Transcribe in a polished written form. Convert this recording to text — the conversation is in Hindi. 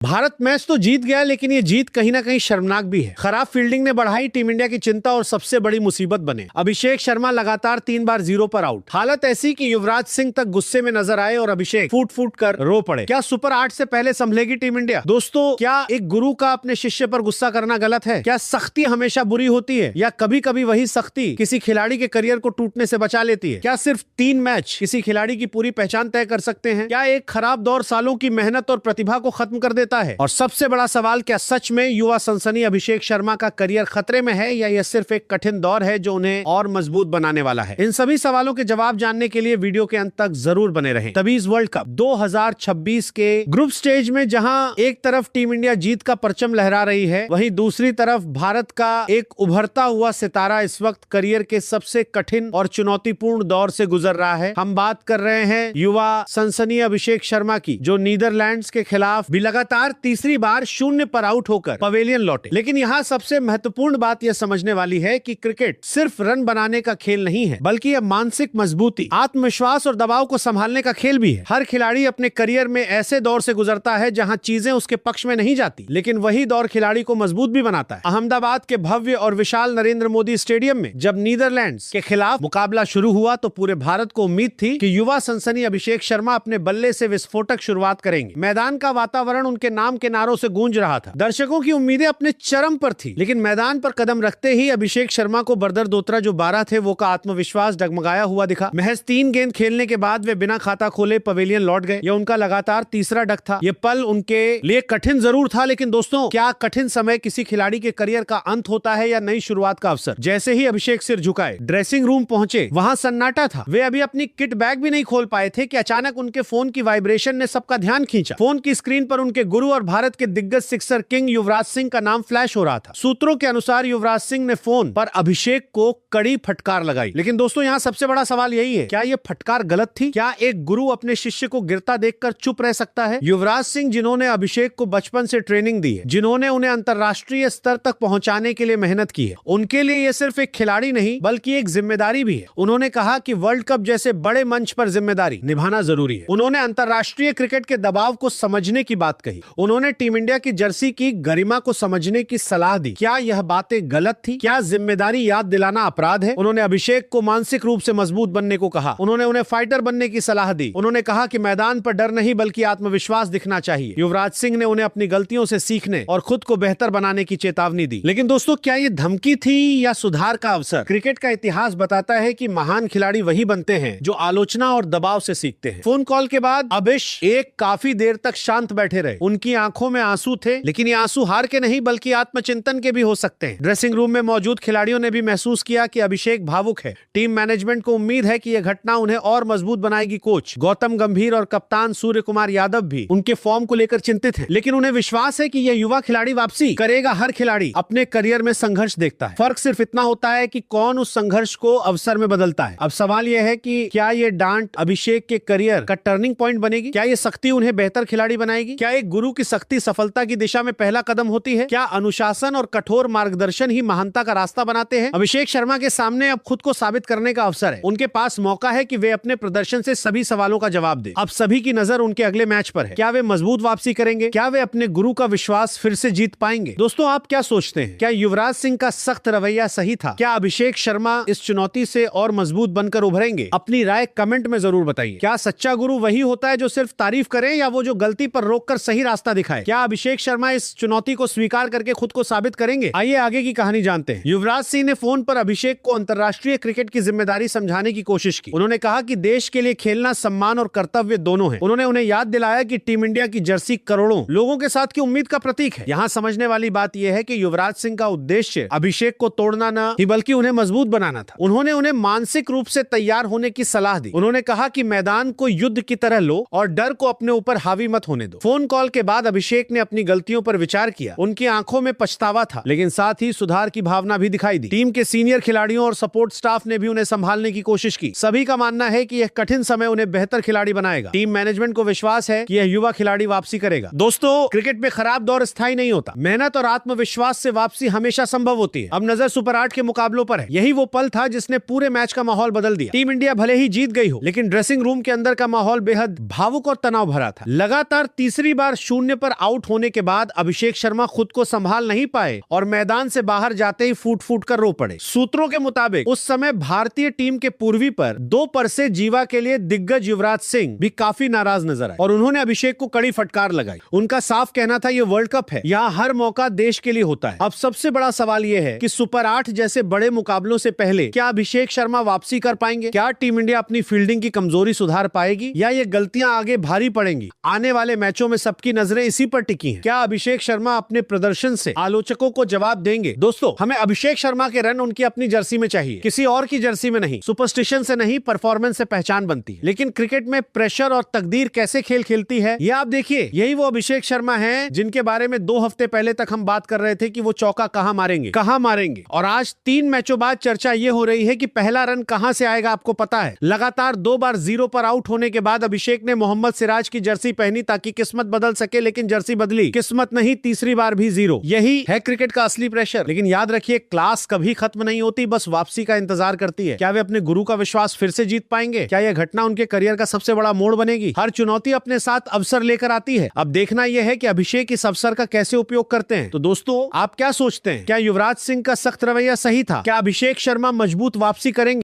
भारत मैच तो जीत गया, लेकिन ये जीत कहीं ना कहीं शर्मनाक भी है। खराब फील्डिंग ने बढ़ाई टीम इंडिया की चिंता और सबसे बड़ी मुसीबत बने अभिषेक शर्मा लगातार 3 बार 0 पर आउट। हालत ऐसी कि युवराज सिंह तक गुस्से में नजर आए और अभिषेक फूट फूट कर रो पड़े। क्या सुपर 8 से पहले संभलेगी टीम इंडिया? दोस्तों, क्या एक गुरु का अपने शिष्य पर गुस्सा करना गलत है? क्या सख्ती हमेशा बुरी होती है, या कभी कभी वही सख्ती किसी खिलाड़ी के करियर को टूटने से बचा लेती है? क्या सिर्फ 3 मैच किसी खिलाड़ी की पूरी पहचान तय कर सकते हैं? क्या एक खराब दौर सालों की मेहनत और प्रतिभा को खत्म कर देता है? और सबसे बड़ा सवाल, क्या सच में युवा सनसनी अभिषेक शर्मा का करियर खतरे में है, या यह सिर्फ एक कठिन दौर है जो उन्हें और मजबूत बनाने वाला है? इन सभी सवालों के जवाब जानने के लिए वीडियो के अंत तक जरूर बने रहें। तबीज वर्ल्ड कप 2026 के ग्रुप स्टेज में जहां एक तरफ टीम इंडिया जीत का परचम लहरा रही है, वहीं दूसरी तरफ भारत का एक उभरता हुआ सितारा इस वक्त करियर के सबसे कठिन और चुनौतीपूर्ण दौर से गुजर रहा है। हम बात कर रहे हैं युवा सनसनी अभिषेक शर्मा की, जो नीदरलैंड्स के खिलाफ भी लगातार तीसरी बार 0 पर आउट होकर पवेलियन लौटे। लेकिन यहाँ सबसे महत्वपूर्ण बात यह समझने वाली है कि क्रिकेट सिर्फ रन बनाने का खेल नहीं है, बल्कि यह मानसिक मजबूती, आत्मविश्वास और दबाव को संभालने का खेल भी है। हर खिलाड़ी अपने करियर में ऐसे दौर से गुजरता है जहां चीजें उसके पक्ष में नहीं जाती, लेकिन वही दौर खिलाड़ी को मजबूत भी बनाता है। अहमदाबाद के भव्य और विशाल नरेंद्र मोदी स्टेडियम में जब नीदरलैंड्स के खिलाफ मुकाबला शुरू हुआ, तो पूरे भारत को उम्मीद थी कि युवा सनसनी अभिषेक शर्मा अपने बल्ले से विस्फोटक शुरुआत करेंगे। मैदान का वातावरण उनके नाम के नारों से गूंज रहा था। दर्शकों की उम्मीदें अपने चरम पर थी, लेकिन मैदान पर कदम रखते ही अभिषेक शर्मा को बरदर दोतरा जो 12 थे वो का आत्मविश्वास डगमगाया हुआ दिखा। महज 3 गेंद खेलने के बाद वे बिना खाता खोले पवेलियन लौट गए। यह उनका लगातार तीसरा डक था। यह पल उनके लिए कठिन जरूर था, लेकिन दोस्तों, क्या कठिन समय किसी खिलाड़ी के करियर का अंत होता है या नई शुरुआत का अवसर? जैसे ही अभिषेक सिर झुकाए, ड्रेसिंग रूम पहुंचे, वहां सन्नाटा था। वे अभी अपनी किट बैग भी नहीं खोल पाए थे कि अचानक उनके फोन की वाइब्रेशन ने सबका ध्यान खींचा। फोन की स्क्रीन पर उनके गुरु और भारत के दिग्गज सिक्सर किंग युवराज सिंह का नाम फ्लैश हो रहा था। सूत्रों के अनुसार युवराज सिंह ने फोन पर अभिषेक को कड़ी फटकार लगाई। लेकिन दोस्तों, यहाँ सबसे बड़ा सवाल यही है, क्या यह फटकार गलत थी? क्या एक गुरु अपने शिष्य को गिरता देखकर चुप रह सकता है? युवराज सिंह, जिन्होंने अभिषेक को बचपन से ट्रेनिंग दी है, जिन्होंने उन्हें अंतरराष्ट्रीय स्तर तक पहुंचाने के लिए मेहनत की है, उनके लिए यह सिर्फ एक खिलाड़ी नहीं बल्कि एक जिम्मेदारी भी है। उन्होंने कहा कि वर्ल्ड कप जैसे बड़े मंच पर जिम्मेदारी निभाना जरूरी है। उन्होंने अंतरराष्ट्रीय क्रिकेट के दबाव को समझने की बात कही। उन्होंने टीम इंडिया की जर्सी की गरिमा को समझने की सलाह दी। क्या यह बातें गलत थी? क्या जिम्मेदारी याद दिलाना अपराध है? उन्होंने अभिषेक को मानसिक रूप से मजबूत बनने को कहा। उन्होंने उन्हें फाइटर बनने की सलाह दी। उन्होंने कहा कि मैदान पर डर नहीं बल्कि आत्मविश्वास दिखना चाहिए। युवराज सिंह ने उन्हें अपनी गलतियों से सीखने और खुद को बेहतर बनाने की चेतावनी दी। लेकिन दोस्तों, क्या ये धमकी थी या सुधार का अवसर? क्रिकेट का इतिहास बताता है कि महान खिलाड़ी वही बनते हैं जो आलोचना और दबाव से सीखते हैं। फोन कॉल के बाद अभिष एक काफी देर तक शांत बैठे रहे। उनकी आंखों में आंसू थे, लेकिन ये आंसू हार के नहीं बल्कि आत्मचिंतन के भी हो सकते हैं। ड्रेसिंग रूम में मौजूद खिलाड़ियों ने भी महसूस किया कि अभिषेक भावुक है। टीम मैनेजमेंट को उम्मीद है कि यह घटना उन्हें और मजबूत बनाएगी। कोच गौतम गंभीर और कप्तान सूर्य कुमार यादव भी उनके फॉर्म को लेकर चिंतित हैं, लेकिन उन्हें विश्वास है कि यह युवा खिलाड़ी वापसी करेगा। हर खिलाड़ी अपने करियर में संघर्ष देखता है, फर्क सिर्फ इतना होता है कि कौन उस संघर्ष को अवसर में बदलता है। अब सवाल यह है कि क्या यह डांट अभिषेक के करियर का टर्निंग पॉइंट बनेगी? क्या यह सख्ती उन्हें बेहतर खिलाड़ी बनाएगी? क्या एक गुरु की सख्ती सफलता की दिशा में पहला कदम होती है? क्या अनुशासन और कठोर मार्गदर्शन ही महानता का रास्ता बनाते हैं? अभिषेक शर्मा के सामने अब खुद को साबित करने का अवसर है। उनके पास मौका है कि वे अपने प्रदर्शन से सभी सवालों का जवाब दें। अब सभी की नजर उनके अगले मैच पर है। क्या वे मजबूत वापसी करेंगे? क्या वे अपने गुरु का विश्वास फिर से जीत पाएंगे? दोस्तों, आप क्या सोचते हैं? क्या युवराज सिंह का सख्त रवैया सही था? क्या अभिषेक शर्मा इस चुनौती से और मजबूत बनकर उभरेंगे? अपनी राय कमेंट में जरूर बताइए। क्या सच्चा गुरु वही होता है जो सिर्फ तारीफ करे, या वो जो गलती पर रोककर सही रास्ता दिखाए? क्या अभिषेक शर्मा इस चुनौती को स्वीकार करके खुद को साबित करेंगे? आइए आगे की कहानी जानते हैं। युवराज सिंह ने फोन पर अभिषेक को अंतरराष्ट्रीय क्रिकेट की जिम्मेदारी समझाने की कोशिश की। उन्होंने कहा कि देश के लिए खेलना सम्मान और कर्तव्य दोनों है। उन्होंने उन्हें याद दिलाया कि टीम इंडिया की जर्सी करोड़ों लोगों के साथ की उम्मीद का प्रतीक है। यहाँ समझने वाली बात यह है कि युवराज सिंह का उद्देश्य अभिषेक को तोड़ना न ही बल्कि उन्हें मजबूत बनाना था। उन्होंने उन्हें मानसिक रूप से तैयार होने की सलाह दी। उन्होंने कहा कि मैदान को युद्ध की तरह लो और डर को अपने ऊपर हावी मत होने दो। फोन कॉल के बाद अभिषेक ने अपनी गलतियों पर विचार किया। उनकी आंखों में पछतावा था, लेकिन साथ ही सुधार की भावना भी दिखाई दी। टीम के सीनियर खिलाड़ियों और सपोर्ट स्टाफ ने भी उन्हें संभालने की कोशिश की। सभी का मानना है कि यह कठिन समय उन्हें बेहतर खिलाड़ी बनाएगा। टीम मैनेजमेंट को विश्वास है कि यह युवा खिलाड़ी वापसी करेगा। दोस्तों, क्रिकेट में खराब दौर स्थायी नहीं होता। मेहनत और आत्मविश्वास से वापसी हमेशा संभव होती है। अब नजर सुपर 8 के मुकाबलों पर है। यही वो पल था जिसने पूरे मैच का माहौल बदल दिया। टीम इंडिया भले ही जीत गई हो, लेकिन ड्रेसिंग रूम के अंदर का माहौल बेहद भावुक और तनाव भरा था। लगातार तीसरी बार शून्य पर आउट होने के बाद अभिषेक शर्मा खुद को संभाल नहीं पाए और मैदान से बाहर जाते ही फूट फूट कर रो पड़े। सूत्रों के मुताबिक उस समय भारतीय टीम के पूर्वी पर 2 परसे जीवा के लिए दिग्गज युवराज सिंह भी काफी नाराज नजर आए और उन्होंने अभिषेक को कड़ी फटकार लगाई। उनका साफ कहना था ये वर्ल्ड कप है, यहाँ हर मौका देश के लिए होता है। अब सबसे बड़ा सवाल यह है कि सुपर 8 जैसे बड़े मुकाबलों से पहले क्या अभिषेक शर्मा वापसी कर पाएंगे? क्या टीम इंडिया अपनी फील्डिंग की कमजोरी सुधार पाएगी या ये गलतियां आगे भारी पड़ेंगी? आने वाले मैचों में सबकी नजरें इसी पर टिकी हैं। क्या अभिषेक शर्मा अपने प्रदर्शन से आलोचकों को जवाब देंगे? दोस्तों, हमें अभिषेक शर्मा के रन उनकी अपनी जर्सी में चाहिए, किसी और की जर्सी में नहीं। सुपरस्टिशन से नहीं, परफॉर्मेंस से पहचान बनती है। लेकिन क्रिकेट में प्रेशर और तकदीर कैसे खेल खेलती है ये आप देखिए। यही वो अभिषेक शर्मा हैं जिनके बारे में 2 हफ्ते पहले तक हम बात कर रहे थे कि वो चौका कहां मारेंगे, और आज 3 मैचों बाद चर्चा ये हो रही है कि पहला रन कहां से आएगा। आपको पता है, लगातार 2 बार 0 पर आउट होने के बाद अभिषेक ने मोहम्मद सिराज की जर्सी पहनी ताकि किस्मत बदल सके, लेकिन जर्सी बदली, किस्मत नहीं, तीसरी बार भी 0। यही है क्रिकेट का असली प्रेशर। लेकिन याद रखिए, क्लास कभी खत्म नहीं होती, बस वापसी का इंतजार करती है। क्या वे अपने गुरु का विश्वास फिर से जीत पाएंगे? क्या यह घटना उनके करियर का सबसे बड़ा मोड़ बनेगी? हर चुनौती अपने साथ अवसर लेकर आती है। अब देखना यह है कि अभिषेक इस अवसर का कैसे उपयोग करते हैं। तो दोस्तों, आप क्या सोचते हैं? क्या युवराज सिंह का सख्त रवैया सही था? क्या अभिषेक शर्मा मजबूत वापसी करेंगे?